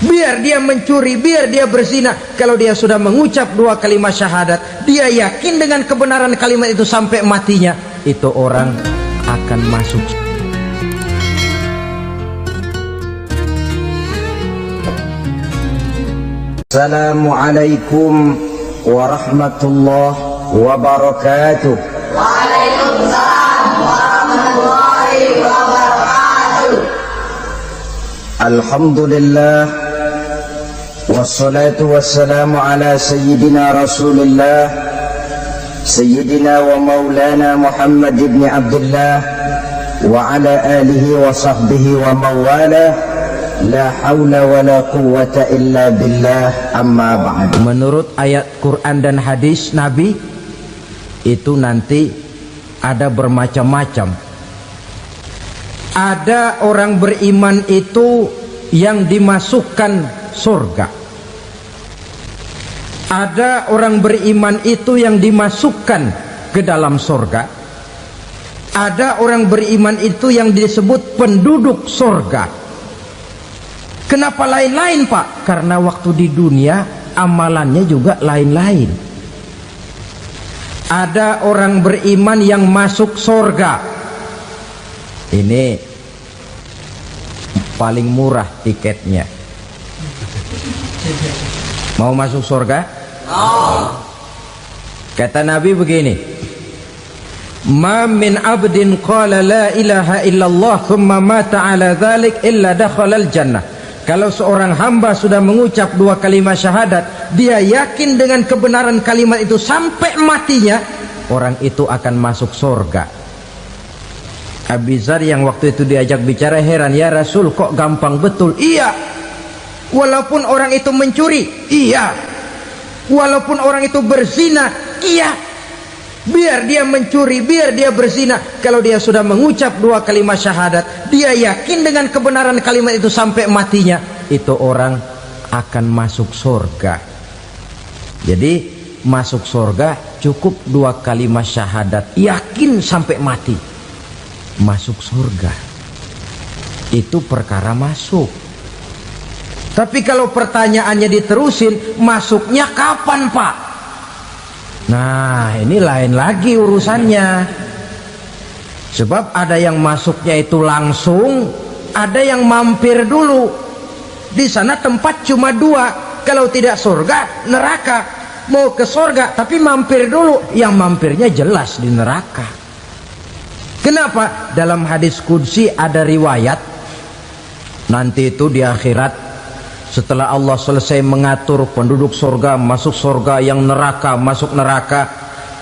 biar dia mencuri, biar dia berzina, kalau dia sudah mengucap 2 kalimat syahadat, dia yakin dengan kebenaran kalimat itu sampai matinya, itu orang akan masuk. Assalamualaikum warahmatullahi wabarakatuh. Waalaikumsalam warahmatullahi wabarakatuh. Alhamdulillah wassalatu wassalamu ala sayyidina Rasulillah sayyidina wa maulana Muhammad ibn Abdullah wa ala alihi wa sahbihi wa mawalah. La haula wa la quwwata illa billah, amma ba'd. Menurut ayat Quran dan hadis Nabi itu nanti ada bermacam-macam. Ada orang beriman itu yang dimasukkan surga. Ada orang beriman itu yang dimasukkan ke dalam surga. Ada orang beriman itu yang disebut penduduk surga. Kenapa lain-lain, Pak? Karena waktu di dunia amalannya juga lain-lain. Ada orang beriman yang masuk surga. Ini paling murah tiketnya. Mau masuk surga? Oh. Kata Nabi begini, ma min abdin qala la ilaha illallah thumma mata ala dhalik illa dakhalal jannah. Kalau seorang hamba sudah mengucap 2 kalimat syahadat, dia yakin dengan kebenaran kalimat itu sampai matinya, orang itu akan masuk surga. Abi Dzar yang waktu itu diajak bicara heran, ya Rasul kok gampang betul? Iya, walaupun orang itu mencuri, iya, walaupun orang itu berzina, iya, biar dia mencuri, biar dia berzina, kalau dia sudah mengucap 2 kalimat syahadat, dia yakin dengan kebenaran kalimat itu sampai matinya, itu orang akan masuk surga. Jadi masuk surga cukup 2 kalimat syahadat, yakin sampai mati, masuk surga. Itu perkara masuk. Tapi kalau pertanyaannya diterusin, masuknya kapan, Pak? Nah, ini lain lagi urusannya. Sebab ada yang masuknya itu langsung, ada yang mampir dulu. Di sana tempat cuma 2, kalau tidak surga, neraka. Mau ke surga tapi mampir dulu, yang mampirnya jelas di neraka. Kenapa? Dalam hadis qudsi ada riwayat, nanti itu di akhirat, setelah Allah selesai mengatur penduduk surga masuk surga, yang neraka masuk neraka,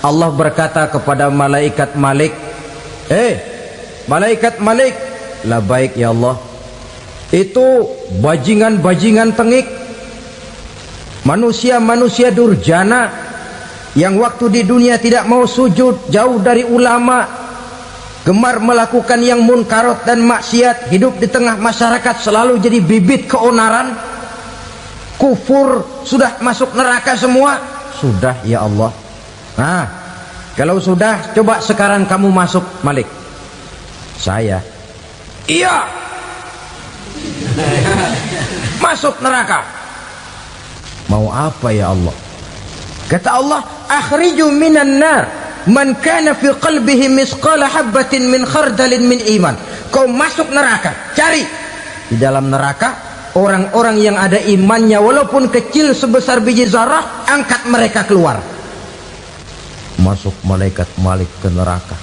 Allah berkata kepada malaikat Malik, malaikat Malik, labaik ya Allah, itu bajingan-bajingan tengik, manusia-manusia durjana yang waktu di dunia tidak mau sujud, jauh dari ulama, gemar melakukan yang munkarat dan maksiat, hidup di tengah masyarakat selalu jadi bibit keonaran, kufur, sudah masuk neraka semua. Sudah ya Allah. Nah, kalau sudah, coba sekarang kamu masuk, Malik. Saya, iya, masuk neraka. Mau apa ya Allah? Kata Allah, akhriju minan nar man kana fi qalbihi misqala habbatin min khardalin min iman. Kau masuk neraka, cari di dalam neraka orang-orang yang ada imannya walaupun kecil sebesar biji zarah, angkat mereka keluar. Masuk malaikat Malik ke neraka,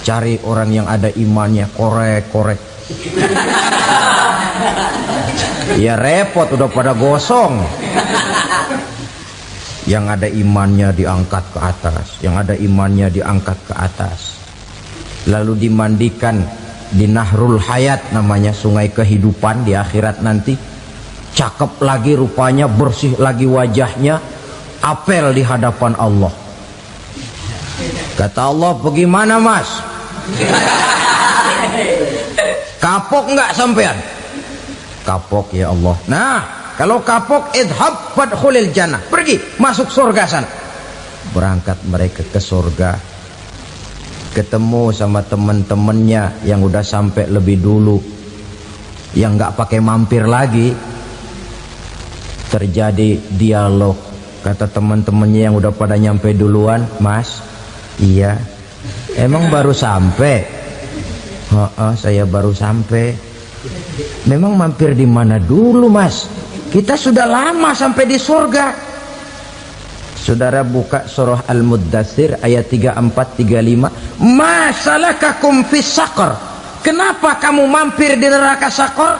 cari orang yang ada imannya, korek-korek. Ya repot, udah pada gosong. Yang ada imannya diangkat ke atas, yang ada imannya diangkat ke atas, lalu dimandikan di Nahrul Hayat, namanya sungai kehidupan di akhirat nanti. Cakep lagi rupanya, bersih lagi wajahnya, apel di hadapan Allah. Kata Allah, bagaimana mas? Kapok nggak sampean? Kapok ya Allah. Nah, kalau kapok, idhab fadkhulil jannah, pergi masuk surga sana. Berangkat mereka ke surga, ketemu sama teman-temannya yang udah sampai lebih dulu, yang nggak pakai mampir lagi. terjadi dialog. Kata teman-temannya yang udah pada nyampe duluan, Mas, iya, emang baru sampai? Saya baru sampai. Memang mampir di mana dulu, Mas? Kita sudah lama sampai di surga. Saudara buka surah Al-Muddatsir ayat 34-35. Ma salakakum fis saqar? Kenapa kamu mampir di neraka Saqar?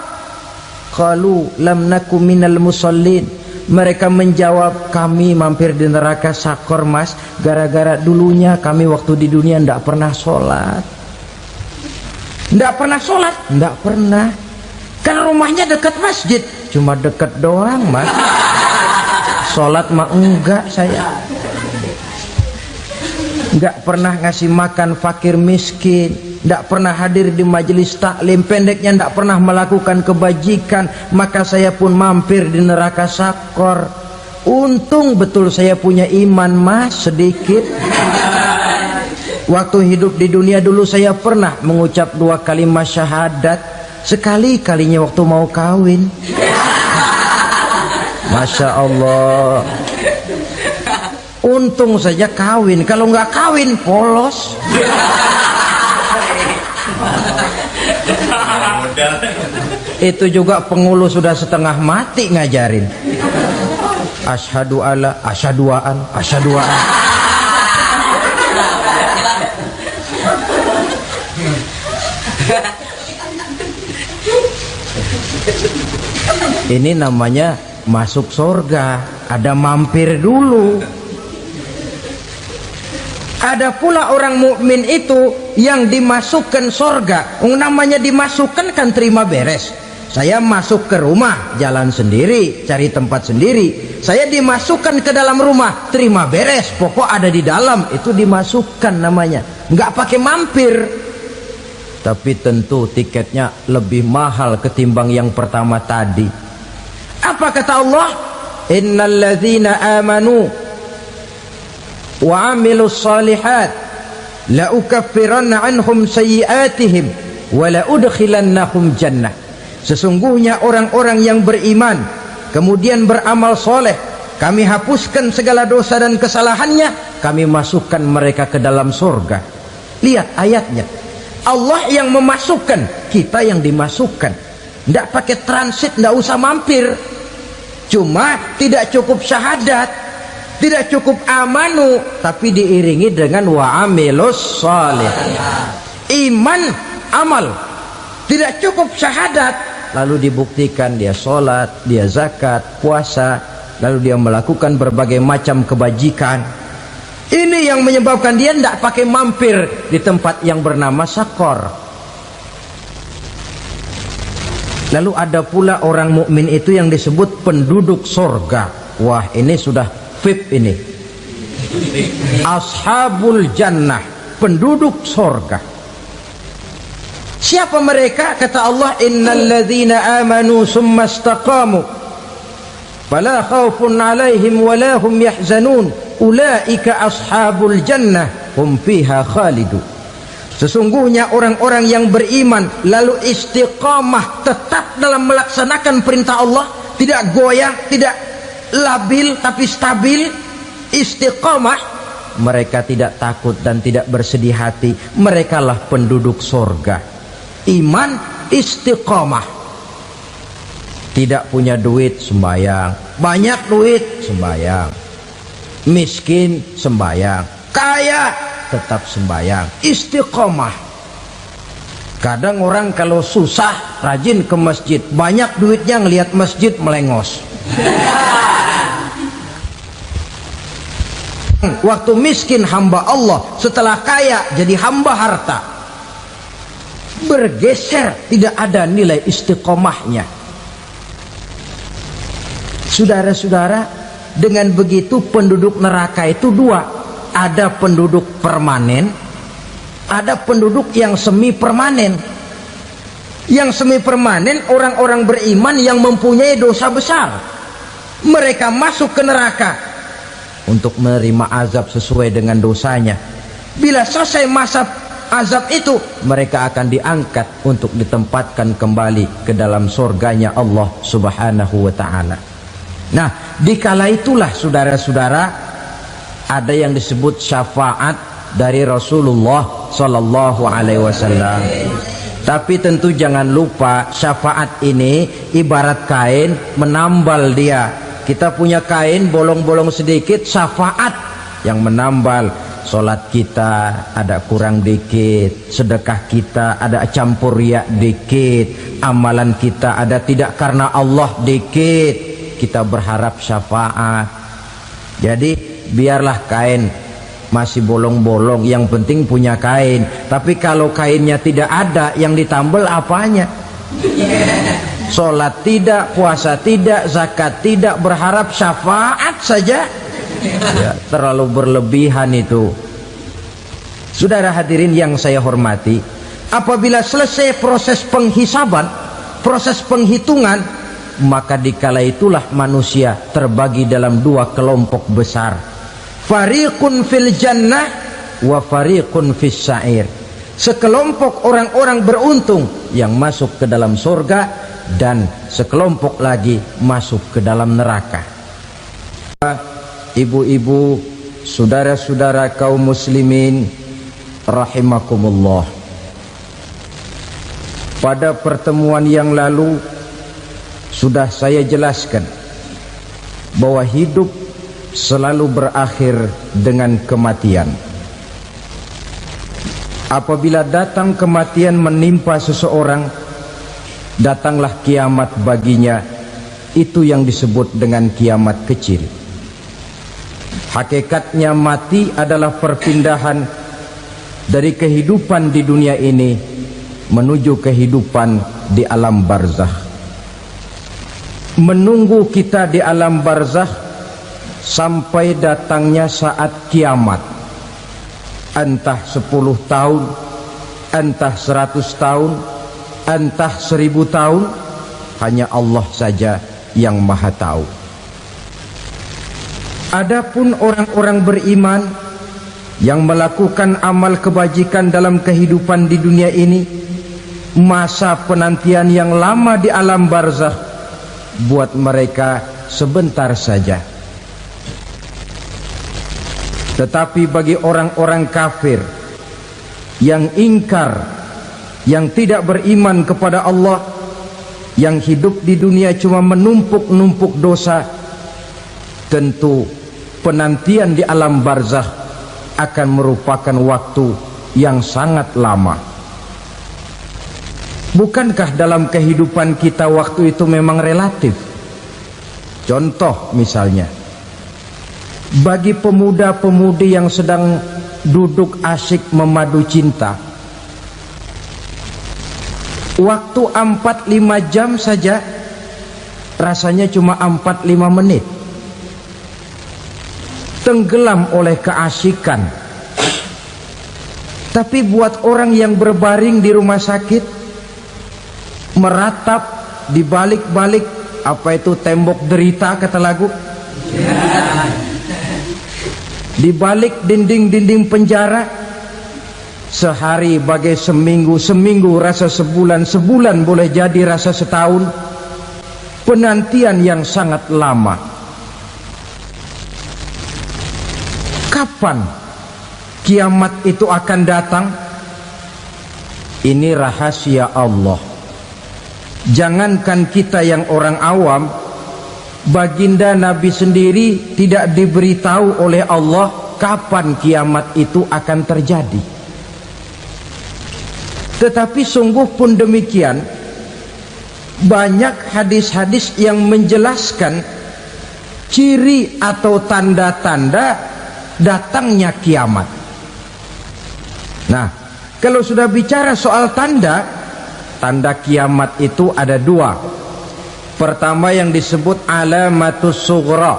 Qalu lam naku minal musallin. Mereka menjawab, kami mampir di neraka Saqar, Mas, gara-gara dulunya kami waktu di dunia tidak pernah sholat. Tidak pernah sholat? Tidak pernah. Kan rumahnya dekat masjid. Cuma dekat doang, Mas. Sholat mah enggak saya. Enggak pernah ngasih makan fakir miskin, enggak pernah hadir di majelis taklim, pendeknya enggak pernah melakukan kebajikan. Maka saya pun mampir di neraka Saqar. Untung betul saya punya iman, Mas, sedikit. Waktu hidup di dunia dulu saya pernah mengucap 2 kalimat syahadat. Sekali-kalinya waktu mau kawin. Masya Allah. Untung saja kawin. Kalau nggak kawin polos. Itu juga pengulu sudah setengah mati ngajarin. Asyhadu alla, asyaduaan, asyaduaan. Ini namanya masuk surga, ada mampir dulu. Ada pula orang mukmin itu yang dimasukkan surga. Namanya dimasukkan kan terima beres. Saya masuk ke rumah, jalan sendiri, cari tempat sendiri. Saya dimasukkan ke dalam rumah, terima beres, pokok ada di dalam, itu dimasukkan namanya. Nggak pakai mampir. Tapi tentu tiketnya lebih mahal ketimbang yang pertama tadi. Apa kata Allah? Innal ladzina amanu wa amilus salihat la ukaffiranna anhum sayyi'atihim wa la udkhilannahum jannah. Sesungguhnya orang-orang yang beriman kemudian beramal soleh, kami hapuskan segala dosa dan kesalahannya, kami masukkan mereka ke dalam surga. Lihat ayatnya, Allah yang memasukkan, kita yang dimasukkan. Tidak pakai transit, tidak usah mampir. Cuma tidak cukup syahadat, tidak cukup amanu, tapi diiringi dengan wa'amilus salih. Iman, amal. Tidak cukup syahadat, lalu dibuktikan dia sholat, dia zakat, puasa, lalu dia melakukan berbagai macam kebajikan. Ini yang menyebabkan dia tidak pakai mampir di tempat yang bernama Saqar. Lalu ada pula orang mukmin itu yang disebut penduduk surga. Wah, ini sudah VIP ini. Ashabul jannah, penduduk surga. Siapa mereka? Kata Allah, innal ladzina amanu summa istaqamu fala khaufun alaihim wala hum yahzanun ulaika ashabul jannah hum fiha khalidun. Sesungguhnya orang-orang yang beriman lalu istiqamah, tetap dalam melaksanakan perintah Allah, tidak goyah, tidak labil tapi stabil, istiqamah, mereka tidak takut dan tidak bersedih hati. Merekalah penduduk surga. Iman, istiqamah. Tidak punya duit, sembayang. Banyak duit, sembayang. Miskin, sembayang. Kaya, tetap sembayang. Istiqamah. Kadang orang kalau susah rajin ke masjid, banyak duitnya ngelihat masjid melengos. Waktu miskin hamba Allah, setelah kaya jadi hamba harta. Bergeser, tidak ada nilai istiqomahnya. Saudara-saudara, dengan begitu penduduk neraka itu dua. Ada penduduk permanen, ada penduduk yang semi permanen. Yang semi permanen orang-orang beriman yang mempunyai dosa besar. Mereka masuk ke neraka untuk menerima azab sesuai dengan dosanya. Bila selesai masa azab itu, mereka akan diangkat untuk ditempatkan kembali ke dalam surganya Allah Subhanahu wa ta'ala. Nah, dikala itulah saudara-saudara ada yang disebut syafaat dari Rasulullah Sallallahu Alaihi Wasallam. Tapi tentu jangan lupa syafaat ini ibarat kain menambal dia. Kita punya kain bolong-bolong sedikit, syafaat yang menambal. Solat kita ada kurang dikit, sedekah kita ada campur riak dikit, amalan kita ada tidak karena Allah dikit. Kita berharap syafaat. Jadi biarlah kain masih bolong-bolong, yang penting punya kain. Tapi kalau kainnya tidak ada, yang ditambal apanya? Sholat tidak, puasa tidak, zakat tidak, berharap syafaat saja. Ya, terlalu berlebihan itu. Saudara hadirin yang saya hormati, apabila selesai proses penghisaban, proses penghitungan, maka dikala itulah manusia terbagi dalam dua kelompok besar. Fariqun fil jannah wa fariqun fis sa'ir. Sekelompok orang-orang beruntung yang masuk ke dalam surga, dan sekelompok lagi masuk ke dalam neraka. Ibu-ibu, saudara-saudara kaum muslimin rahimakumullah. Pada pertemuan yang lalu sudah saya jelaskan bahwa hidup selalu berakhir dengan kematian. Apabila datang kematian menimpa seseorang, datanglah kiamat baginya. Itu yang disebut dengan kiamat kecil. Hakikatnya mati adalah perpindahan dari kehidupan di dunia ini menuju kehidupan di alam barzakh. Menunggu kita di alam barzakh sampai datangnya saat kiamat. Entah 10 tahun, entah 100 tahun, entah 1000 tahun, hanya Allah saja yang maha tahu. Adapun orang-orang beriman yang melakukan amal kebajikan dalam kehidupan di dunia ini, masa penantian yang lama di alam barzakh buat mereka sebentar saja. Tetapi bagi orang-orang kafir yang ingkar, yang tidak beriman kepada Allah, yang hidup di dunia cuma menumpuk-numpuk dosa, tentu penantian di alam barzakh akan merupakan waktu yang sangat lama. Bukankah dalam kehidupan kita waktu itu memang relatif? Contoh misalnya, bagi pemuda-pemudi yang sedang duduk asyik memadu cinta, waktu 4-5 jam saja rasanya cuma 4-5 menit. Tenggelam oleh keasikan. Tapi buat orang yang berbaring di rumah sakit, meratap di balik-balik apa itu tembok derita kata lagu, di balik dinding-dinding penjara, sehari bagai seminggu, seminggu rasa sebulan, sebulan boleh jadi rasa setahun. Penantian yang sangat lama. Kapan kiamat itu akan datang? Ini rahasia Allah. Jangankan kita yang orang awam, baginda Nabi sendiri tidak diberitahu oleh Allah kapan kiamat itu akan terjadi. Tetapi sungguh pun demikian, banyak hadis-hadis yang menjelaskan ciri atau tanda-tanda datangnya kiamat. Nah, kalau sudah bicara soal tanda kiamat itu ada dua. Pertama yang disebut alamatus sughra,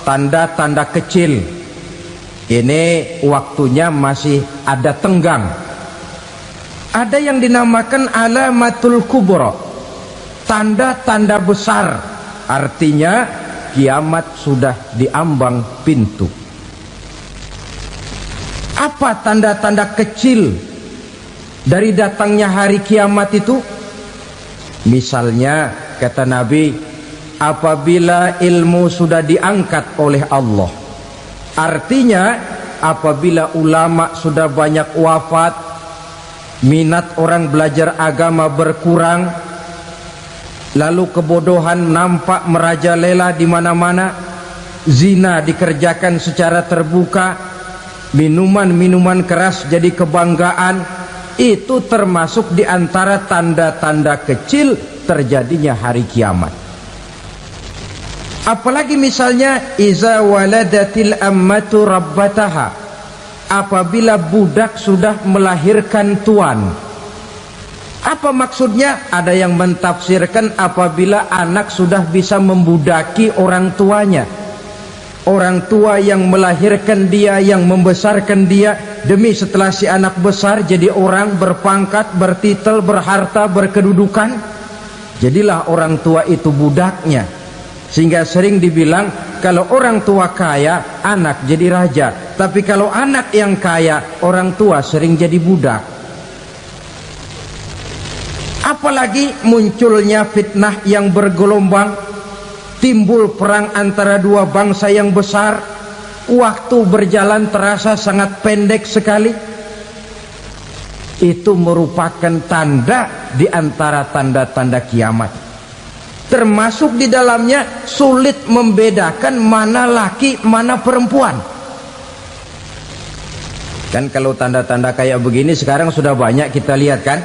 tanda-tanda kecil. Ini waktunya masih ada tenggang. Ada yang dinamakan alamatul kubra, tanda-tanda besar. Artinya kiamat sudah diambang pintu. Apa tanda-tanda kecil dari datangnya hari kiamat itu? Misalnya kata Nabi, apabila ilmu sudah diangkat oleh Allah. Artinya apabila ulama sudah banyak wafat, minat orang belajar agama berkurang, lalu kebodohan nampak merajalela di mana-mana, zina dikerjakan secara terbuka, minuman-minuman keras jadi kebanggaan, itu termasuk di antara tanda-tanda kecil terjadinya hari kiamat. Apalagi misalnya iza waladatil ammatu rabbataha, apabila budak sudah melahirkan tuan. Apa maksudnya? Ada yang mentafsirkan apabila anak sudah bisa membudaki orang tuanya. Orang tua yang melahirkan dia, yang membesarkan dia, demi setelah si anak besar jadi orang berpangkat, bertitel, berharta, berkedudukan, jadilah orang tua itu budaknya. Sehingga sering dibilang kalau orang tua kaya, anak jadi raja. Tapi kalau anak yang kaya, orang tua sering jadi budak. Apalagi munculnya fitnah yang bergelombang, timbul perang antara dua bangsa yang besar, waktu berjalan terasa sangat pendek sekali. Itu merupakan tanda di antara tanda-tanda kiamat. Termasuk di dalamnya sulit membedakan mana laki mana perempuan. Kan kalau tanda-tanda kayak begini sekarang sudah banyak kita lihat kan.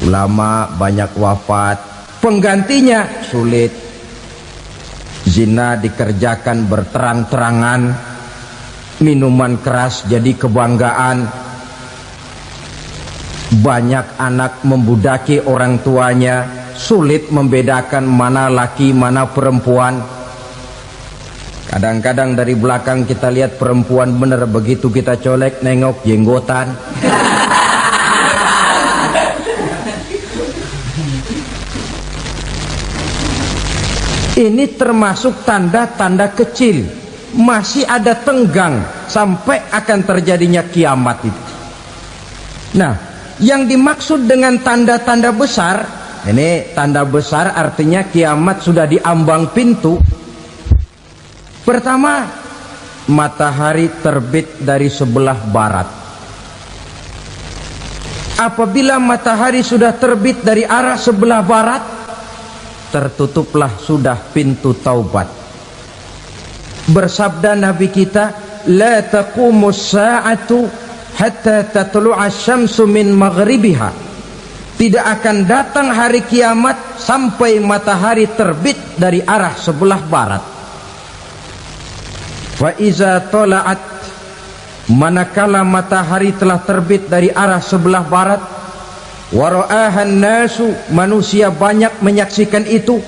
Ulama banyak wafat, penggantinya sulit. Zina dikerjakan berterang-terangan, minuman keras jadi kebanggaan, banyak anak membudaki orang tuanya, sulit membedakan mana laki mana perempuan. Kadang-kadang dari belakang kita lihat perempuan bener, begitu kita colek nengok jenggotan. Ini termasuk tanda-tanda kecil, masih ada tenggang sampai akan terjadinya kiamat itu. Nah, yang dimaksud dengan tanda-tanda besar, ini tanda besar artinya kiamat sudah diambang pintu. Pertama, matahari terbit dari sebelah barat. Apabila matahari sudah terbit dari arah sebelah barat, tertutuplah sudah pintu taubat. Bersabda Nabi kita, la taqumus sa'atu hatta tatlu'a syamsu min maghribiha. Tidak akan datang hari kiamat sampai matahari terbit dari arah sebelah barat. Wa iza tala'at, manakala matahari telah terbit dari arah sebelah barat, wara'ahan nasu, manusia banyak menyaksikan itu,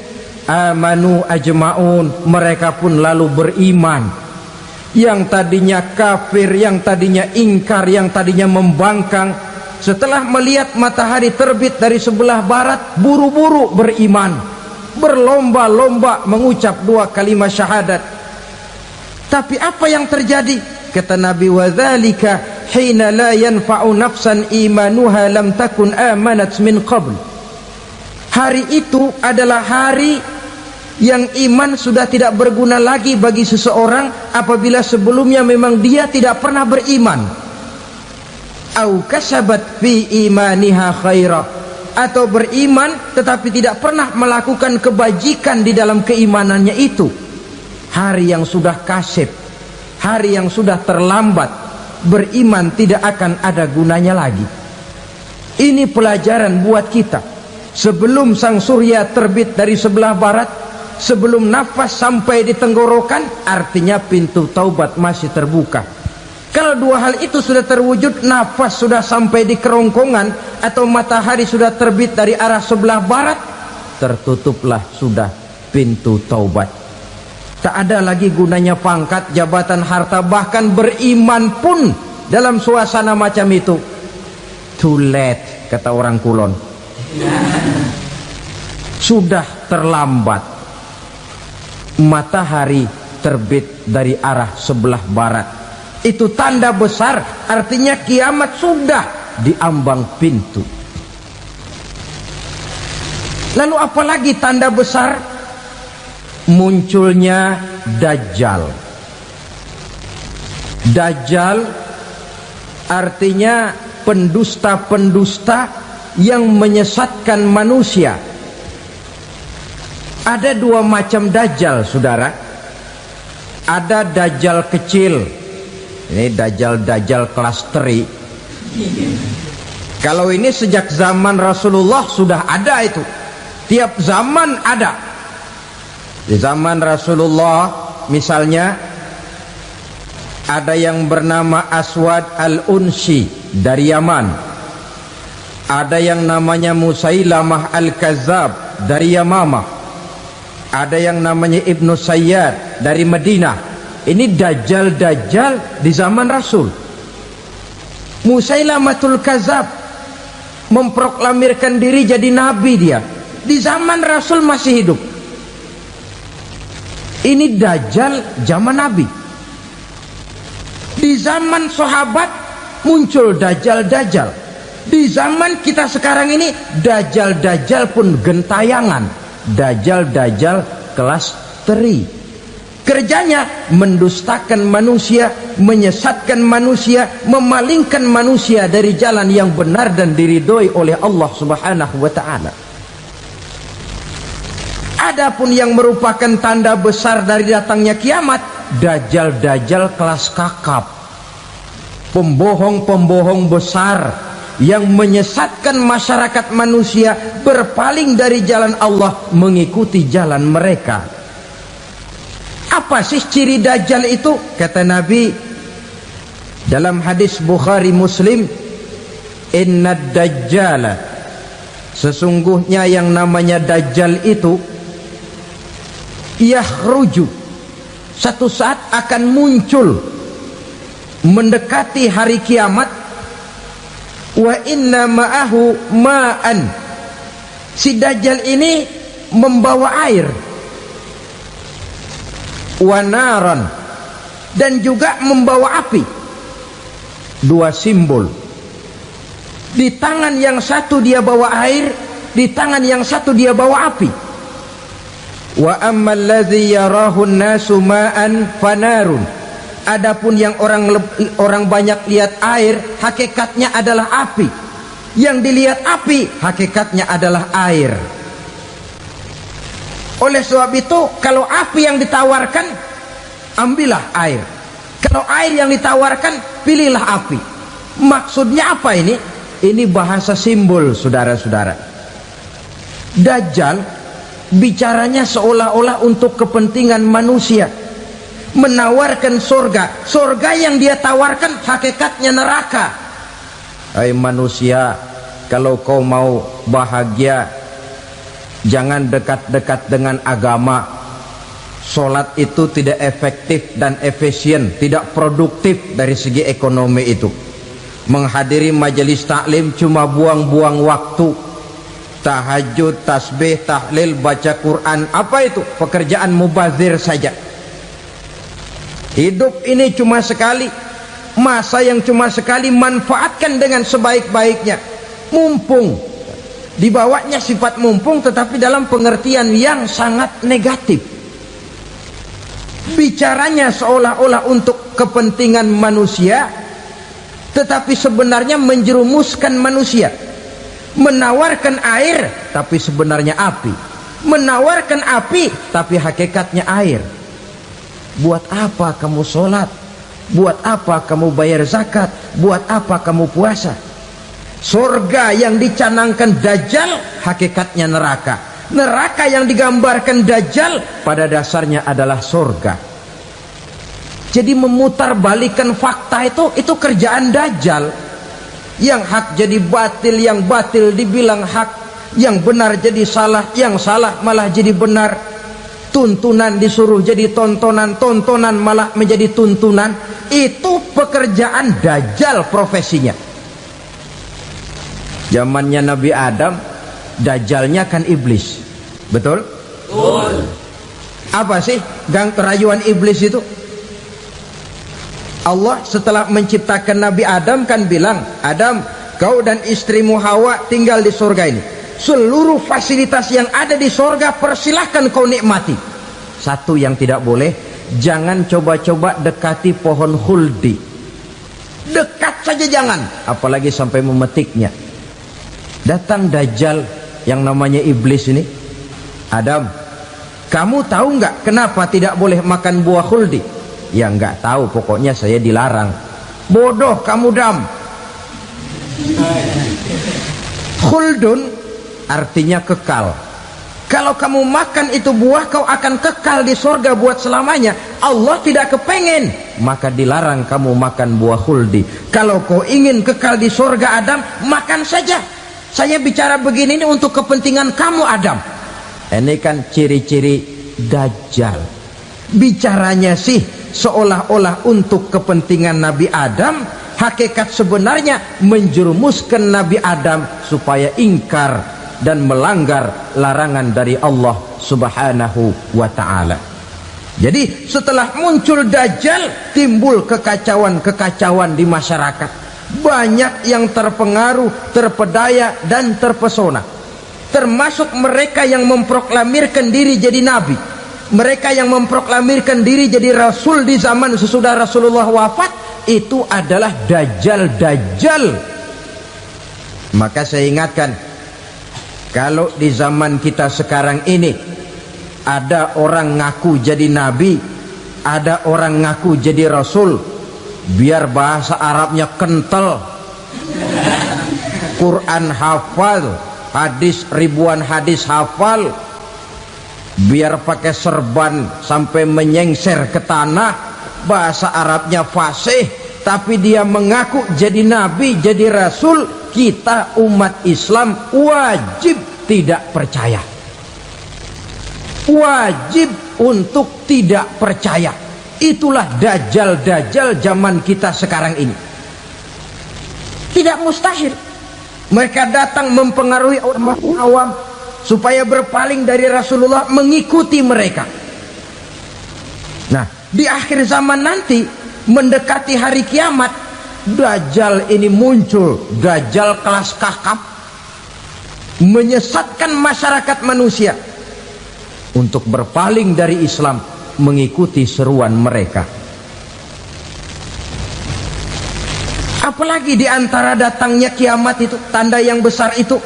amanu ajma'un, mereka pun lalu beriman. Yang tadinya kafir, yang tadinya ingkar, yang tadinya membangkang, setelah melihat matahari terbit dari sebelah barat, buru-buru beriman, berlomba-lomba mengucap dua kalimat syahadat. Tapi apa yang terjadi? Kata Nabi, wadzalika hina la yanfa'u nafsan imanuha lam takun amanat min qabl. Hari itu adalah hari yang iman sudah tidak berguna lagi bagi seseorang apabila sebelumnya memang dia tidak pernah beriman. Au kasabat fi imaniha khaira, atau beriman tetapi tidak pernah melakukan kebajikan di dalam keimanannya itu. Hari yang sudah kasib, hari yang sudah terlambat, beriman tidak akan ada gunanya lagi. Ini pelajaran buat kita. Sebelum sang surya terbit dari sebelah barat, sebelum nafas sampai di tenggorokan, artinya pintu taubat masih terbuka. Kalau dua hal itu sudah terwujud, nafas sudah sampai di kerongkongan atau matahari sudah terbit dari arah sebelah barat, tertutuplah sudah pintu taubat. Tak ada lagi gunanya pangkat, jabatan, harta, bahkan beriman pun dalam suasana macam itu too late, kata orang Kulon. Sudah terlambat. Matahari terbit dari arah sebelah barat, itu tanda besar, artinya kiamat sudah diambang pintu. Lalu apalagi tanda besar? Munculnya Dajjal. Dajjal artinya pendusta-pendusta yang menyesatkan manusia. Ada dua macam Dajjal, saudara. Ada Dajjal kecil. Ini Dajjal kelas 3. Kalau ini sejak zaman Rasulullah sudah ada itu. Tiap zaman ada. Di zaman Rasulullah misalnya ada yang bernama Aswad al-Unsi dari Yaman. Ada yang namanya Musailamah al-Kazzab dari Yamamah. Ada yang namanya Ibnu Sayyad dari Madinah. Ini Dajjal di zaman Rasul. Musailamatul Kazzab memproklamirkan diri jadi nabi dia. Di zaman Rasul masih hidup. Ini Dajjal zaman Nabi. Di zaman sahabat muncul Dajjal. Di zaman kita sekarang ini Dajjal pun gentayangan. Dajjal kelas 3. Kerjanya mendustakan manusia, menyesatkan manusia, memalingkan manusia dari jalan yang benar dan diridhoi oleh Allah Subhanahu wa taala. Adapun yang merupakan tanda besar dari datangnya kiamat, Dajjal kelas kakap. Pembohong-pembohong besar yang menyesatkan masyarakat manusia berpaling dari jalan Allah mengikuti jalan mereka. Apa sih ciri Dajjal itu? Kata Nabi dalam hadis Bukhari Muslim, "Innad Dajjala", sesungguhnya yang namanya Dajjal itu yakhruju, satu saat akan muncul mendekati hari kiamat. Wa inna ma'ahu ma'an, si Dajjal ini membawa air. Wa naran, dan juga membawa api. Dua simbol. Di tangan yang satu dia bawa air, di tangan yang satu dia bawa api. Wa ammal ladzi yarahu an-nasu ma'an fanarun, adapun yang orang banyak lihat air, hakikatnya adalah api. Yang dilihat api, hakikatnya adalah air. Oleh sebab itu, kalau api yang ditawarkan, ambillah air. Kalau air yang ditawarkan, pilihlah api. Maksudnya apa ini? Ini bahasa simbol, saudara-saudara. Dajjal bicaranya seolah-olah untuk kepentingan manusia, menawarkan surga. Surga yang dia tawarkan hakikatnya neraka. Hai manusia, kalau kau mau bahagia, jangan dekat-dekat dengan agama. Sholat itu tidak efektif dan efisien, tidak produktif dari segi ekonomi itu. Menghadiri majelis taklim cuma buang-buang waktu. Tahajud, tasbih, tahlil, baca Quran, apa itu? Pekerjaan mubazir saja. Hidup ini cuma sekali, masa yang cuma sekali, manfaatkan dengan sebaik-baiknya. Mumpung, dibawanya sifat mumpung, tetapi dalam pengertian yang sangat negatif. Bicaranya seolah-olah untuk kepentingan manusia, tetapi sebenarnya menjerumuskan manusia. Menawarkan air, tapi sebenarnya api. Menawarkan api, tapi hakikatnya air. Buat apa kamu sholat? Buat apa kamu bayar zakat? Buat apa kamu puasa? Surga yang dicanangkan Dajjal, hakikatnya neraka. Neraka yang digambarkan Dajjal, pada dasarnya adalah surga. Jadi memutarbalikkan fakta itu kerjaan Dajjal. Yang hak jadi batil, yang batil dibilang hak, yang benar jadi salah, yang salah malah jadi benar. Tuntunan disuruh jadi tontonan, tontonan malah menjadi tuntunan. Itu pekerjaan Dajjal profesinya. Zamannya Nabi Adam, Dajjalnya kan iblis. Betul? Betul. Apa sih gang kerayuan iblis itu? Allah setelah menciptakan Nabi Adam kan bilang, Adam, kau dan istrimu Hawa tinggal di surga ini. seluruh fasilitas yang ada di sorga persilahkan kau nikmati. Satu yang tidak boleh, jangan coba-coba dekati pohon khuldi. Dekat saja jangan, apalagi sampai memetiknya. Datang Dajjal yang namanya iblis ini. Adam, kamu tahu nggak kenapa tidak boleh makan buah khuldi? Ya nggak tahu, pokoknya saya dilarang. Bodoh kamu, Dam. Khuldun artinya kekal. Kalau kamu makan itu buah, kau akan kekal di sorga buat selamanya. Allah tidak kepengen, maka dilarang kamu makan buah khuldi. Kalau kau ingin kekal di sorga, Adam, makan saja. Saya bicara begini ini untuk kepentingan kamu, Adam. Ini kan ciri-ciri Dajjal. Bicaranya sih seolah-olah untuk kepentingan Nabi Adam. Hakikat sebenarnya menjerumuskan Nabi Adam supaya ingkar dan melanggar larangan dari Allah Subhanahu wa ta'ala. Jadi setelah muncul Dajjal, timbul kekacauan-kekacauan di masyarakat. Banyak yang terpengaruh, terpedaya dan terpesona, termasuk mereka yang memproklamirkan diri jadi nabi, mereka yang memproklamirkan diri jadi rasul di zaman sesudah Rasulullah wafat. Itu adalah Dajjal. Maka saya ingatkan, kalau di zaman kita sekarang ini ada orang ngaku jadi nabi, ada orang ngaku jadi rasul, biar bahasa Arabnya kental, Quran hafal, hadis ribuan hadis hafal, biar pakai serban sampai menyengser ke tanah, bahasa Arabnya fasih, tapi dia mengaku jadi nabi, jadi rasul. Kita umat Islam wajib tidak percaya, wajib untuk tidak percaya. Itulah Dajjal zaman kita sekarang ini. Tidak mustahil mereka datang mempengaruhi orang awam supaya berpaling dari Rasulullah, mengikuti mereka. Nah, di akhir zaman nanti, mendekati hari kiamat, Dajjal ini muncul. Dajjal kelas kakap, menyesatkan masyarakat manusia untuk berpaling dari Islam, mengikuti seruan mereka. Apalagi di antara datangnya kiamat itu, tanda yang besar itu,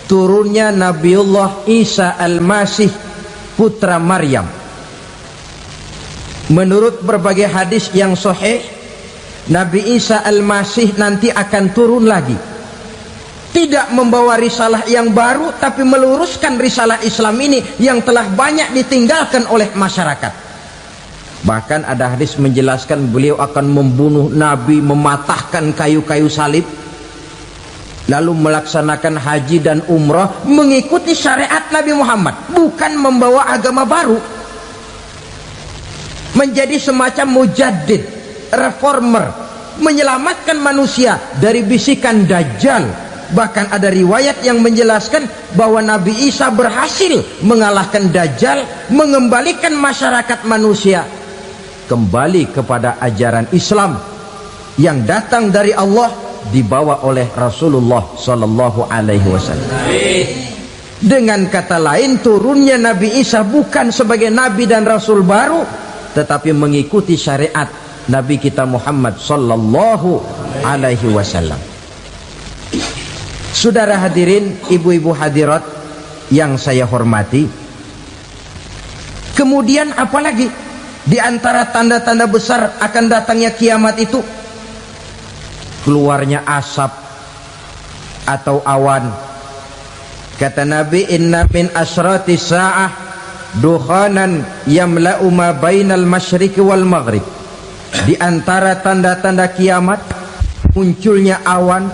turunnya Nabiullah Isa Al-Masih, putra Maryam. Menurut berbagai hadis yang sahih, Nabi Isa Al-Masih nanti akan turun lagi, tidak membawa risalah yang baru, tapi meluruskan risalah Islam ini yang telah banyak ditinggalkan oleh masyarakat. Bahkan ada hadis menjelaskan beliau akan membunuh Nabi, mematahkan kayu-kayu salib, lalu melaksanakan haji dan umrah mengikuti syariat Nabi Muhammad, bukan membawa agama baru. Menjadi semacam mujaddid, reformer, menyelamatkan manusia dari bisikan Dajjal. Bahkan ada riwayat yang menjelaskan bahwa Nabi Isa berhasil mengalahkan Dajjal, mengembalikan masyarakat manusia kembali kepada ajaran Islam yang datang dari Allah, dibawa oleh Rasulullah Sallallahu Alaihi Wasallam. Dengan kata lain, turunnya Nabi Isa bukan sebagai Nabi dan Rasul baru, tetapi mengikuti syariat Nabi kita Muhammad Sallallahu Alaihi Wasallam. Saudara hadirin, ibu-ibu hadirat yang saya hormati, kemudian apalagi di antara tanda-tanda besar akan datangnya kiamat itu? Keluarnya asap atau awan. Kata Nabi, inna min asyrati sa'ah dukhanan yamla'u ma bainal masyriqi wal maghrib. Di antara tanda-tanda kiamat, munculnya awan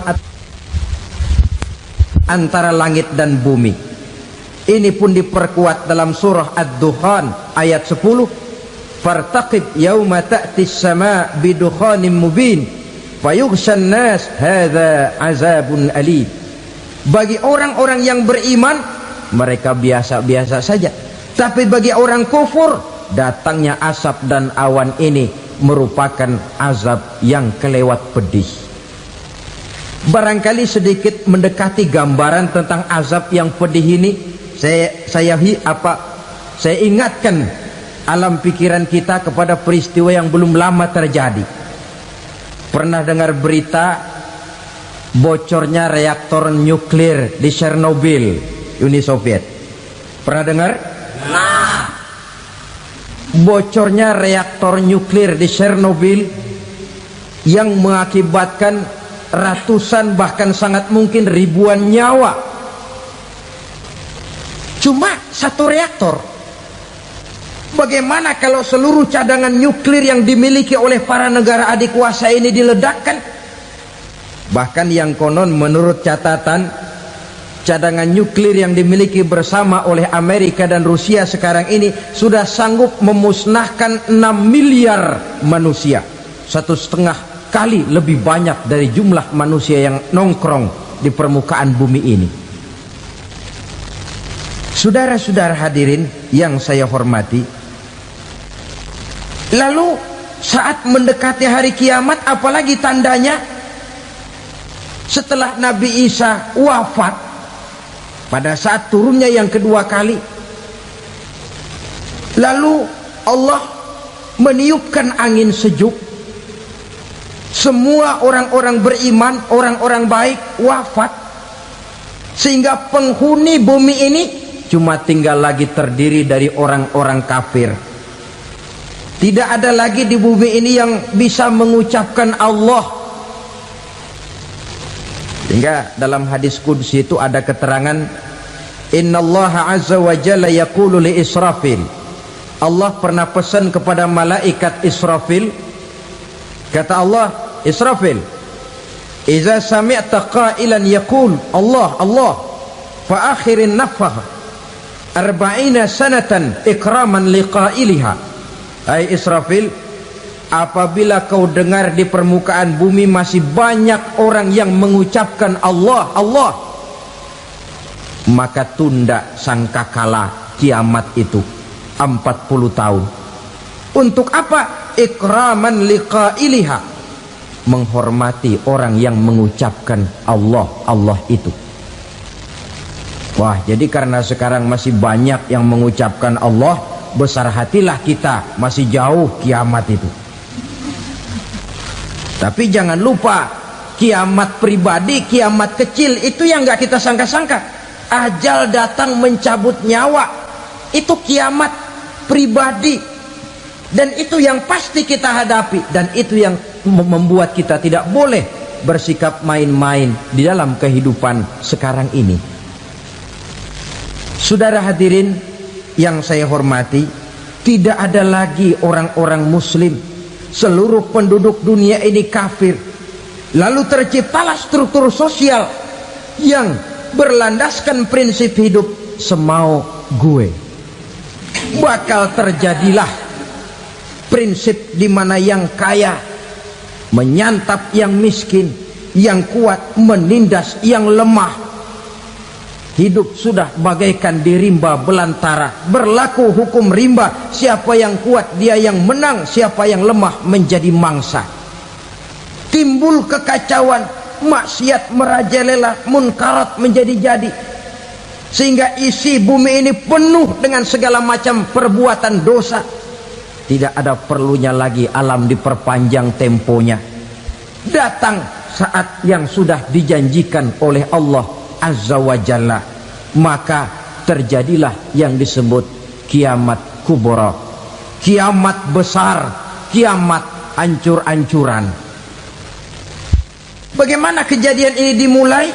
antara langit dan bumi. Ini pun diperkuat dalam surah Ad-Dukhan ayat 10. Fartaqib yauma ta'tis sama bidukhanin mubin fayughshan nas hadza azabun alim. Bagi orang-orang yang beriman, mereka biasa-biasa saja, tapi bagi orang kufur, datangnya asap dan awan ini merupakan azab yang kelewat pedih. barangkali sedikit mendekati gambaran tentang azab yang pedih ini. Saya ingatkan alam pikiran kita kepada peristiwa yang belum lama terjadi. Pernah dengar berita bocornya reaktor nuklir di Chernobyl, Uni Soviet? Pernah dengar? Bocornya reaktor nuklir di Chernobyl yang mengakibatkan ratusan bahkan sangat mungkin ribuan nyawa. Cuma satu reaktor. Bagaimana kalau seluruh cadangan nuklir yang dimiliki oleh para negara adik kuasa ini diledakkan? Bahkan yang konon menurut catatan, cadangan nuklir yang dimiliki bersama oleh Amerika dan Rusia sekarang ini sudah sanggup memusnahkan 6 miliar manusia, 1,5 kali lebih banyak dari jumlah manusia yang nongkrong di permukaan bumi ini. Saudara-saudara hadirin yang saya hormati, lalu saat mendekati hari kiamat, apalagi tandanya setelah Nabi Isa wafat, pada saat turunnya yang kedua kali, lalu Allah meniupkan angin sejuk. Semua orang-orang beriman, orang-orang baik wafat, sehingga penghuni bumi ini cuma tinggal lagi terdiri dari orang-orang kafir. Tidak ada lagi di bumi ini yang bisa mengucapkan Allah. Sehingga dalam hadis qudsi itu ada keterangan, innallaha azza wa jalla yaqulu li Israfil. Allah pernah pesan kepada malaikat Israfil, kata Allah, Israfil, idza sami'ta qailan yaqul Allah Allah fa akhirin nafakh 40 sanatan ikraman liqailiha. Hai Israfil, apabila kau dengar di permukaan bumi masih banyak orang yang mengucapkan Allah Allah, maka tunda sangkakala kiamat itu 40 tahun. Untuk apa? Ikraman liqailiha, menghormati orang yang mengucapkan Allah Allah itu. Wah, jadi karena sekarang masih banyak yang mengucapkan Allah, besar hatilah kita, masih jauh kiamat itu. Tapi jangan lupa, kiamat pribadi, kiamat kecil itu yang gak kita sangka-sangka. Ajal datang mencabut nyawa, itu kiamat pribadi, dan itu yang pasti kita hadapi, dan itu yang membuat kita tidak boleh bersikap main-main di dalam kehidupan sekarang ini. Saudara hadirin yang saya hormati, tidak ada lagi orang-orang muslim. Seluruh penduduk dunia ini kafir. Lalu terciptalah struktur sosial yang berlandaskan prinsip hidup semau gue. Bakal terjadilah prinsip di mana yang kaya menyantap yang miskin, yang kuat menindas yang lemah. Hidup sudah bagaikan di rimba belantara, berlaku hukum rimba, siapa yang kuat dia yang menang, siapa yang lemah menjadi mangsa. Timbul kekacauan, maksiat merajalela, munkarat menjadi-jadi, sehingga isi bumi ini penuh dengan segala macam perbuatan dosa. Tidak ada perlunya lagi alam diperpanjang temponya. Datang saat yang sudah dijanjikan oleh Allah Azza wa Jalla, maka terjadilah yang disebut kiamat kubra, kiamat besar, kiamat ancur-ancuran. Bagaimana kejadian ini dimulai?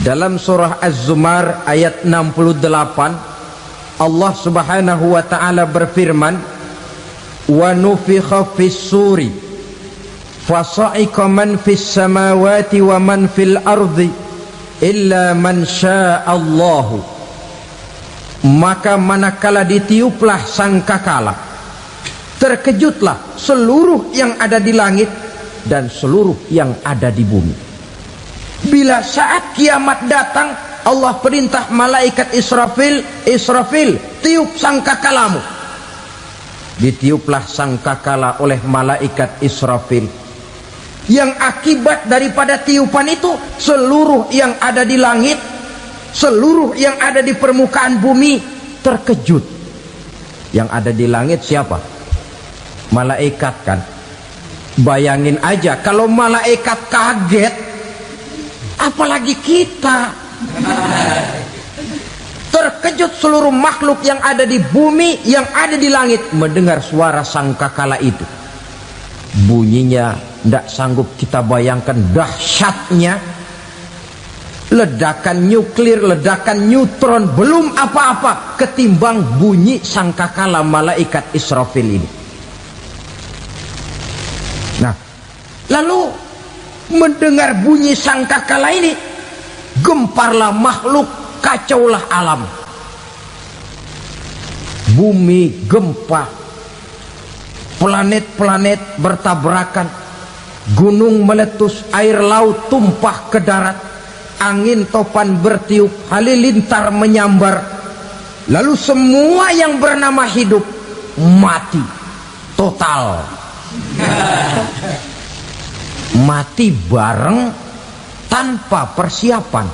Dalam surah Az-Zumar ayat 68, Allah Subhanahu wa taala berfirman, wa nufikha fis suri fasa'iqa man fis samawati wa man fil ardi illa man sya'allahu. Maka manakala ditiuplah sangkakala, terkejutlah seluruh yang ada di langit dan seluruh yang ada di bumi. Bila saat kiamat datang, Allah perintah malaikat Israfil, Israfil, tiup sangkakalamu. Ditiuplah sangkakala oleh malaikat Israfil. yang akibat daripada tiupan itu seluruh yang ada di langit, seluruh yang ada di permukaan bumi terkejut. Yang ada di langit siapa? Malaikat kan. Bayangin aja kalau malaikat kaget, apalagi kita. Terkejut seluruh makhluk yang ada di bumi, yang ada di langit mendengar suara sangkakala itu. Bunyinya tidak sanggup kita bayangkan dahsyatnya. Ledakan nuklir, ledakan neutron belum apa-apa ketimbang bunyi sangkakala malaikat Israfil ini. Nah, lalu mendengar bunyi sangkakala ini, gemparlah makhluk, kacaulah alam. Bumi gempa, planet-planet bertabrakan, gunung meletus, air laut tumpah ke darat, angin topan bertiup, halilintar menyambar. Lalu semua yang bernama hidup mati total. Mati bareng tanpa persiapan.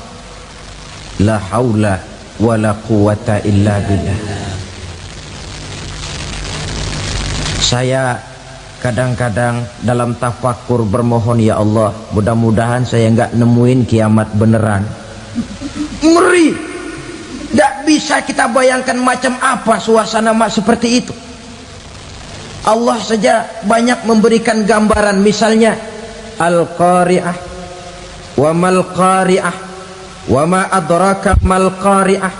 La haula wala quwata illa billah. Saya kadang-kadang dalam tafakur bermohon, ya Allah, mudah-mudahan saya nggak nemuin kiamat beneran. Ngeri. Tidak bisa kita bayangkan macam apa suasana seperti itu. Allah saja banyak memberikan gambaran, misalnya Al-Qari'ah, wa mal qari'ah, wa ma adraka mal qari'ah.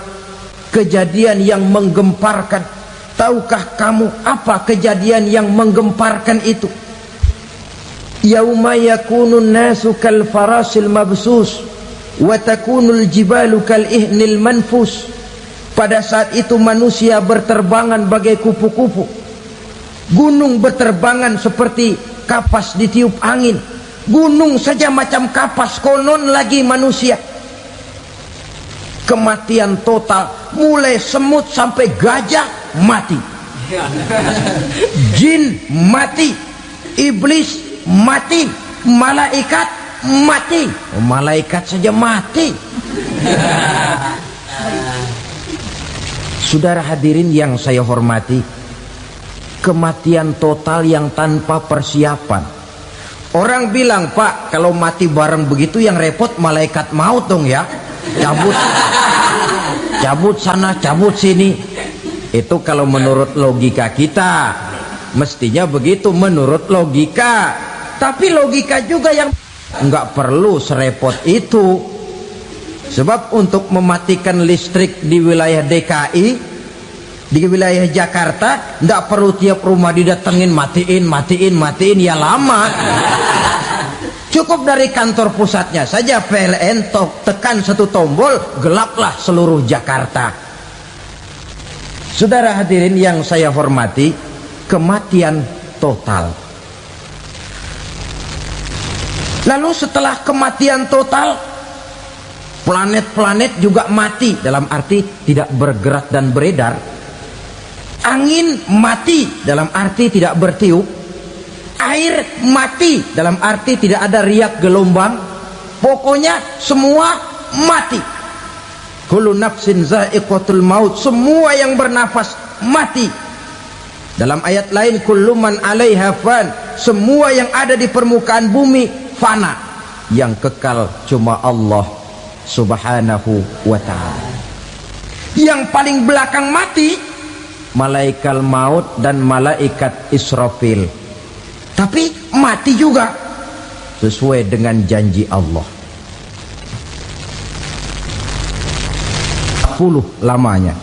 Kejadian yang menggemparkan. Tahukah kamu apa kejadian yang menggemparkan itu? Yauma yakunun nasu kal farasil mabsus wa takunul jibalu kal ihnil manfus. Pada saat itu manusia berterbangan bagai kupu-kupu, gunung berterbangan seperti kapas ditiup angin. Gunung saja macam kapas, konon lagi manusia. Kematian total, mulai semut sampai gajah mati, jin mati, iblis mati, malaikat mati. Malaikat saja mati. Saudara hadirin yang saya hormati, kematian total yang tanpa persiapan. Orang bilang, Pak, kalau mati bareng begitu yang repot malaikat maut dong ya. Cabut sana, cabut sini. Itu kalau menurut logika kita, mestinya begitu menurut logika. Tapi logika juga yang nggak perlu serepot itu. Sebab untuk mematikan listrik di wilayah DKI, di wilayah Jakarta, nggak perlu tiap rumah didatengin, matiin, ya lama. Cukup dari kantor pusatnya saja PLN, tekan satu tombol, gelaplah seluruh Jakarta. Saudara hadirin yang saya hormati, kematian total. Lalu setelah kematian total, planet-planet juga mati, dalam arti tidak bergerak dan beredar. Angin mati, dalam arti tidak bertiup. Air mati, dalam arti tidak ada riak gelombang. Pokoknya semua mati. Kullu nafsin za'iqatul maut, semua yang bernafas mati. Dalam ayat lain, kullu man 'alaiha fan, semua yang ada di permukaan bumi fana. Yang kekal cuma Allah Subhanahu wa ta'ala. Yang paling belakang mati malaikat maut dan malaikat Israfil. Tapi mati juga sesuai dengan janji Allah. 40 lamanya.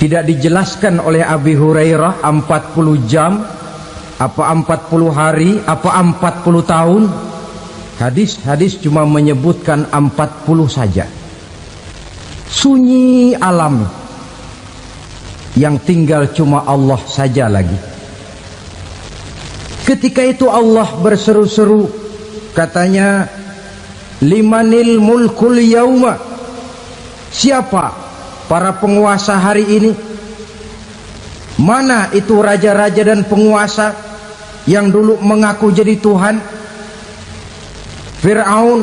Tidak dijelaskan oleh Abi Hurairah 40 jam, apa 40 hari, apa 40 tahun. Hadis-hadis cuma menyebutkan 40 saja. Sunyi alam, yang tinggal cuma Allah saja lagi. Ketika itu Allah berseru-seru, katanya, limanil mulkul yauma, siapa para penguasa hari ini? Mana itu raja-raja dan penguasa? yang dulu mengaku jadi Tuhan? Fir'aun.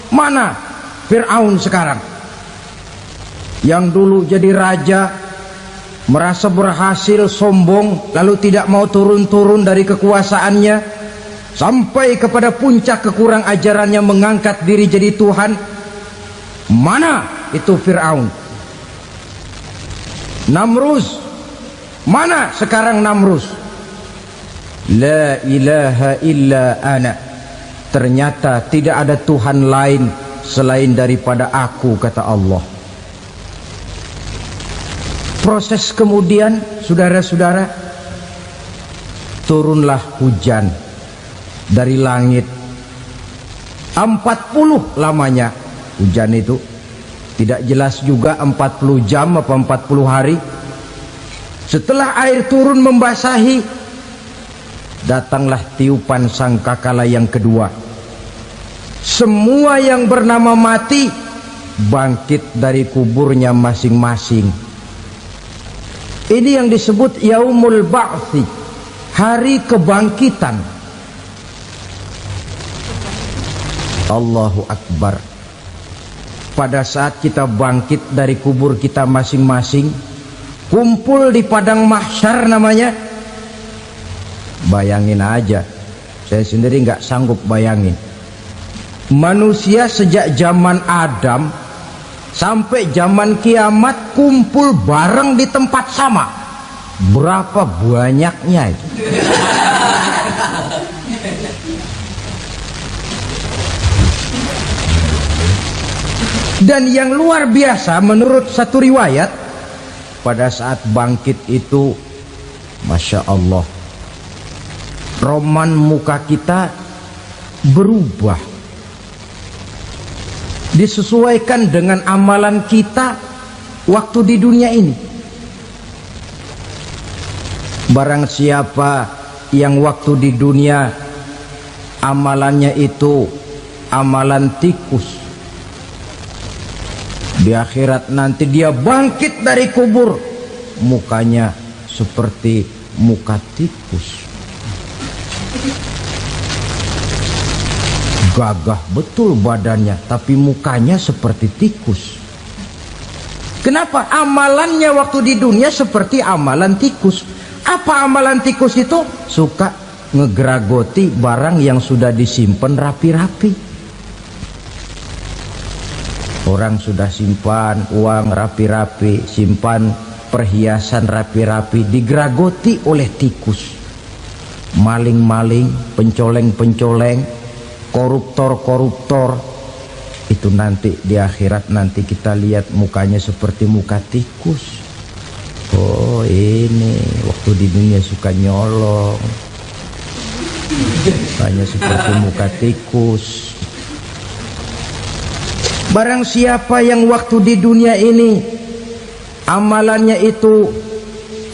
Mana Fir'aun sekarang? Yang dulu jadi raja, merasa berhasil, sombong, lalu tidak mau turun-turun dari kekuasaannya, sampai kepada puncak kekurang ajarannya mengangkat diri jadi Tuhan. Mana itu Fir'aun? Namrus. Mana sekarang Namrus? La ilaha illa ana. Ternyata tidak ada Tuhan lain selain daripada aku, kata Allah. Proses kemudian, saudara-saudara, turunlah hujan dari langit. 40 lamanya hujan itu. Tidak jelas juga 40 jam apa 40 hari. Setelah air turun membasahi, datanglah tiupan sangkakala yang kedua. Semua yang bernama mati bangkit dari kuburnya masing-masing. Ini yang disebut Yaumul Ba'thi, hari kebangkitan. Allahu Akbar. Pada saat kita bangkit dari kubur kita masing-masing, kumpul di padang mahsyar namanya. Bayangin aja, saya sendiri nggak sanggup bayangin. Manusia sejak zaman Adam sampai zaman kiamat kumpul bareng di tempat sama. Berapa banyaknya itu? Dan yang luar biasa menurut satu riwayat, pada saat bangkit itu, Masya Allah, roman muka kita berubah, disesuaikan dengan amalan kita waktu di dunia ini. Barang siapa yang waktu di dunia amalannya itu amalan tikus, di akhirat nanti dia bangkit dari kubur, mukanya seperti muka tikus. Gagah betul badannya, tapi mukanya seperti tikus. Kenapa? Amalannya waktu di dunia seperti amalan tikus. Apa amalan tikus itu? Suka ngegeragoti barang yang sudah disimpan rapi-rapi. Orang sudah simpan uang rapi-rapi, simpan perhiasan rapi-rapi, digeragoti oleh tikus. Maling-maling, pencoleng-pencoleng, koruptor-koruptor, itu nanti di akhirat nanti kita lihat mukanya seperti muka tikus. Oh, ini waktu di dunia suka nyolong, mukanya seperti muka tikus. Barang siapa yang waktu di dunia ini amalannya itu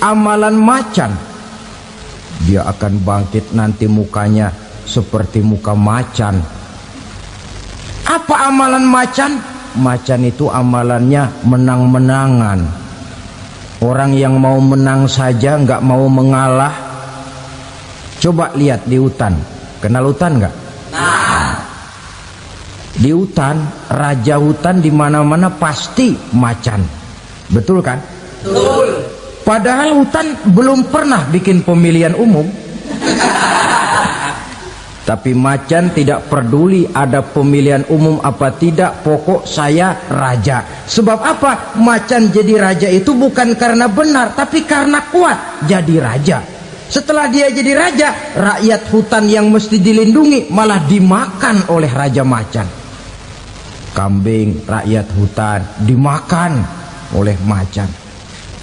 amalan macan, dia akan bangkit nanti mukanya seperti muka macan. Apa amalan macan? Macan itu amalannya menang-menangan. Orang yang mau menang saja, nggak mau mengalah. Coba lihat di hutan. Kenal hutan nggak? Di hutan, raja hutan di mana-mana pasti macan. Betul kan? Betul. Padahal hutan belum pernah bikin pemilihan umum. Tapi macan tidak peduli ada pemilihan umum apa tidak, pokok saya raja. Sebab apa? Macan jadi raja itu bukan karena benar, tapi karena kuat jadi raja. Setelah dia jadi raja, rakyat hutan yang mesti dilindungi malah dimakan oleh raja macan. Kambing rakyat hutan dimakan oleh macan.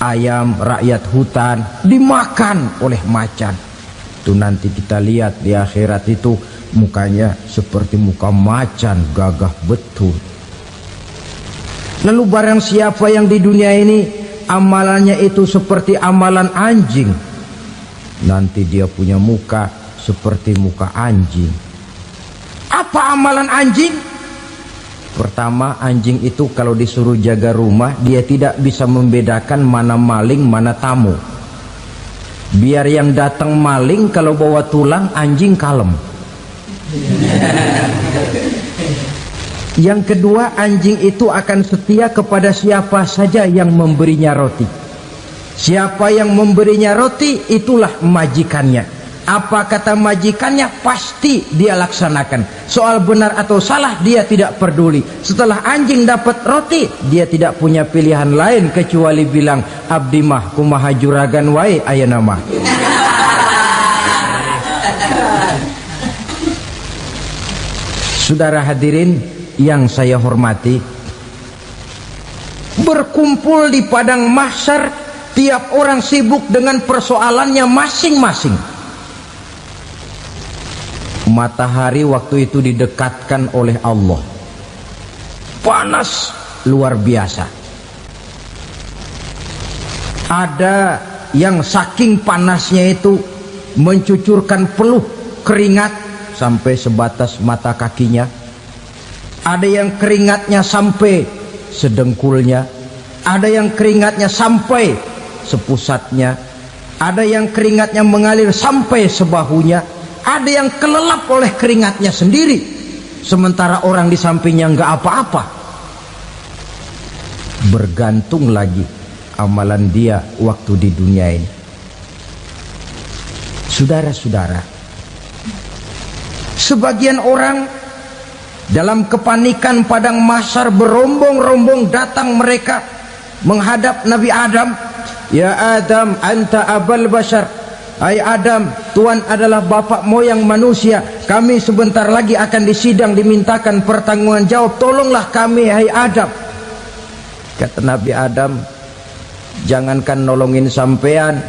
Ayam rakyat hutan dimakan oleh macan. Itu nanti kita lihat di akhirat itu mukanya seperti muka macan, gagah betul. Lalu barang siapa yang di dunia ini amalannya itu seperti amalan anjing, nanti dia punya muka seperti muka anjing. Apa amalan anjing? Pertama, anjing itu kalau disuruh jaga rumah, dia tidak bisa membedakan mana maling, mana tamu. Biar yang datang maling kalau bawa tulang, anjing kalem. Yang kedua, anjing itu akan setia kepada siapa saja yang memberinya roti. Siapa yang memberinya roti, itulah majikannya. Apa kata majikannya, pasti dia laksanakan. Soal benar atau salah, dia tidak peduli. Setelah anjing dapat roti, dia tidak punya pilihan lain kecuali bilang, abdi mah kumaha juragan wae ayeuna mah. Saudara hadirin yang saya hormati, berkumpul di padang mahsyar, tiap orang sibuk dengan persoalannya masing-masing. Matahari waktu itu didekatkan oleh Allah, panas luar biasa. Ada yang saking panasnya itu mencucurkan peluh keringat sampai sebatas mata kakinya. Ada yang keringatnya sampai sedengkulnya, ada yang keringatnya sampai sepusatnya, ada yang keringatnya mengalir sampai sebahunya. Ada yang kelelap oleh keringatnya sendiri, sementara orang di sampingnya nggak apa-apa. Bergantung lagi amalan dia waktu di dunia ini. Saudara-saudara, sebagian orang dalam kepanikan padang mahsyar berombong-rombong datang mereka menghadap Nabi Adam. Ya Adam, anta abal bashar. Hai Adam, Tuhan adalah bapak moyang manusia. Kami sebentar lagi akan disidang, dimintakan pertanggungan jawab. Tolonglah kami, hai Adam. Kata Nabi Adam, jangankan nolongin sampean,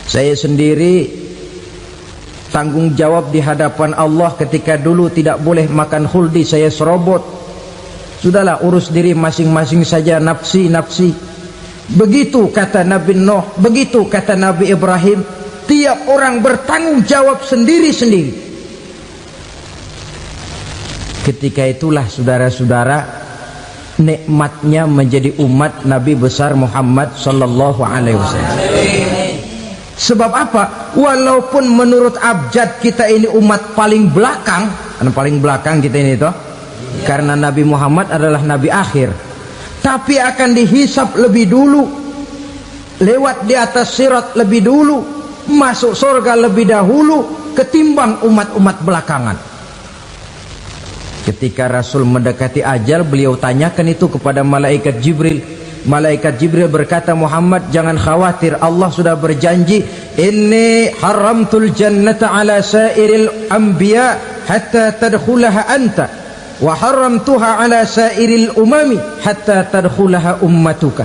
saya sendiri tanggung jawab di hadapan Allah. Ketika dulu tidak boleh makan khuldi, saya serobot. Sudahlah, urus diri masing-masing saja, nafsi. Begitu kata Nabi Nuh, begitu kata Nabi Ibrahim. Tiap orang bertanggung jawab sendiri-sendiri. Ketika itulah saudara-saudara, nikmatnya menjadi umat Nabi besar Muhammad sallallahu alaihi wasallam. Sebab apa? Walaupun menurut abjad kita ini umat paling belakang, paling belakang kita ini toh, karena Nabi Muhammad adalah Nabi akhir, tapi akan dihisap lebih dulu, lewat di atas sirat lebih dulu, masuk surga lebih dahulu ketimbang umat-umat belakangan. Ketika Rasul mendekati ajal, beliau tanyakan itu kepada malaikat Jibril. Malaikat Jibril berkata, Muhammad jangan khawatir, Allah sudah berjanji, inni haramtul jannata ala sairil anbiya hatta tadkhulaha anta, wa haramtuha ala sairil umami hatta tadkhulaha ummatuka.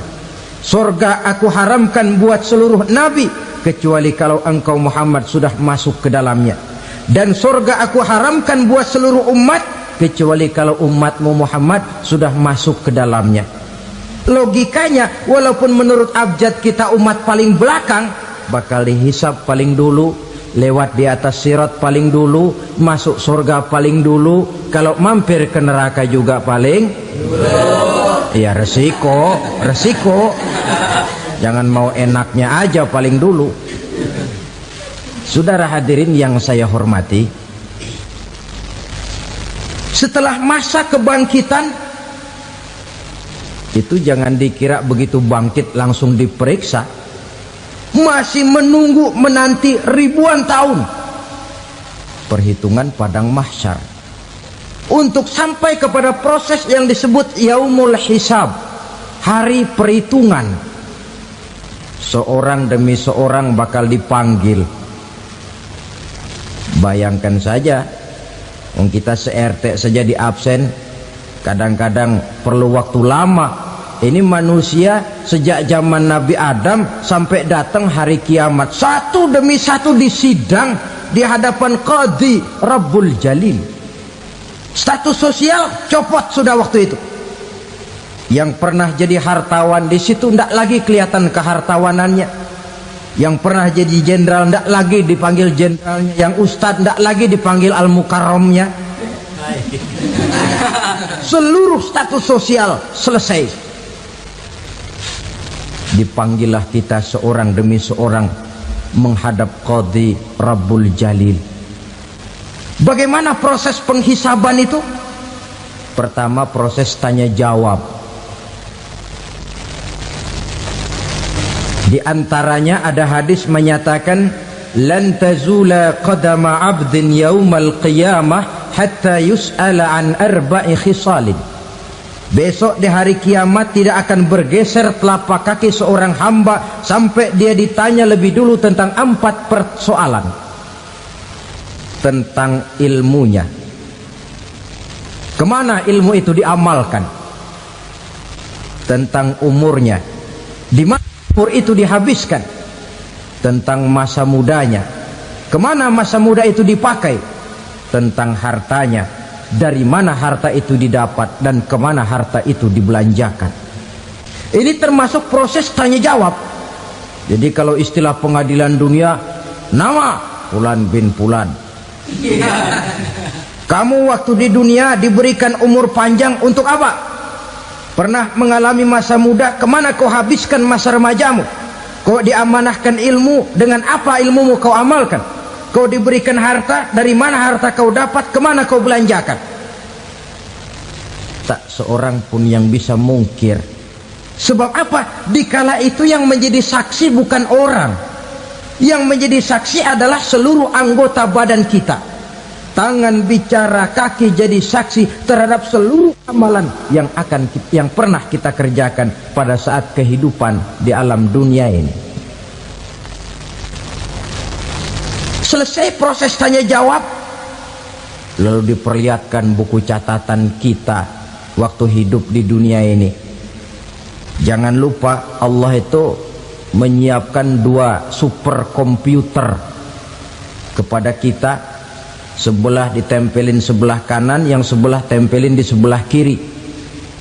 Surga aku haramkan buat seluruh nabi kecuali kalau engkau Muhammad sudah masuk ke dalamnya, dan surga aku haramkan buat seluruh umat kecuali kalau umatmu Muhammad sudah masuk ke dalamnya. Logikanya, walaupun menurut abjad kita umat paling belakang, bakal dihisap paling dulu, lewat di atas sirat paling dulu, masuk surga paling dulu, kalau mampir ke neraka juga paling dulu. Ya resiko. Jangan mau enaknya aja paling dulu. Saudara hadirin yang saya hormati, setelah masa kebangkitan itu jangan dikira begitu bangkit langsung diperiksa. Masih menunggu menanti ribuan tahun perhitungan padang mahsyar untuk sampai kepada proses yang disebut yaumul hisab, hari perhitungan. Seorang demi seorang bakal dipanggil. Bayangkan saja, kita se-RT saja di absen, kadang-kadang perlu waktu lama. Ini manusia sejak zaman Nabi Adam sampai datang hari kiamat, satu demi satu disidang di hadapan Qadhi Rabbul Jalil. Status sosial copot sudah waktu itu. Yang pernah jadi hartawan di situ tidak lagi kelihatan kehartawanannya. Yang pernah jadi jenderal tidak lagi dipanggil jenderalnya. Yang ustadz tidak lagi dipanggil al-mukarramnya. Seluruh status sosial selesai. Dipanggillah kita seorang demi seorang menghadap Qadhi Rabbul Jalil. Bagaimana proses penghisaban itu? Pertama, proses tanya jawab. Di antaranya ada hadis menyatakan, lan tazula qadama 'abdin yaumal qiyamah hatta yus'ala an arba'i khisalin. Besok di hari kiamat tidak akan bergeser telapak kaki seorang hamba sampai dia ditanya lebih dulu tentang 4 persoalan. Tentang ilmunya, kemana ilmu itu diamalkan. Tentang umurnya, di mana umur itu dihabiskan. Tentang masa mudanya, kemana masa muda itu dipakai. Tentang hartanya, dari mana harta itu didapat dan kemana harta itu dibelanjakan. Ini termasuk proses tanya jawab. Jadi kalau istilah pengadilan dunia, nama Fulan bin Fulan. Kamu waktu di dunia diberikan umur panjang untuk apa? Pernah mengalami masa muda, kemana kau habiskan masa remajamu? Kau diamanahkan ilmu, dengan apa ilmumu kau amalkan? Kau diberikan harta, dari mana harta kau dapat, kemana kau belanjakan? Tak seorang pun yang bisa mungkir. Sebab apa? Dikala itu yang menjadi saksi bukan orang. Yang menjadi saksi adalah seluruh anggota badan kita. Tangan bicara, kaki jadi saksi terhadap seluruh amalan yang pernah kita kerjakan pada saat kehidupan di alam dunia ini. Selesai proses tanya jawab, lalu diperlihatkan buku catatan kita waktu hidup di dunia ini. Jangan lupa Allah itu menyiapkan 2 superkomputer kepada kita. Sebelah ditempelin sebelah kanan, yang sebelah tempelin di sebelah kiri.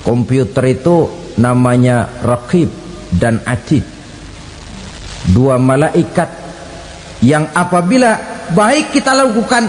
Komputer itu namanya Raqib dan Atid, 2 malaikat yang apabila baik kita lakukan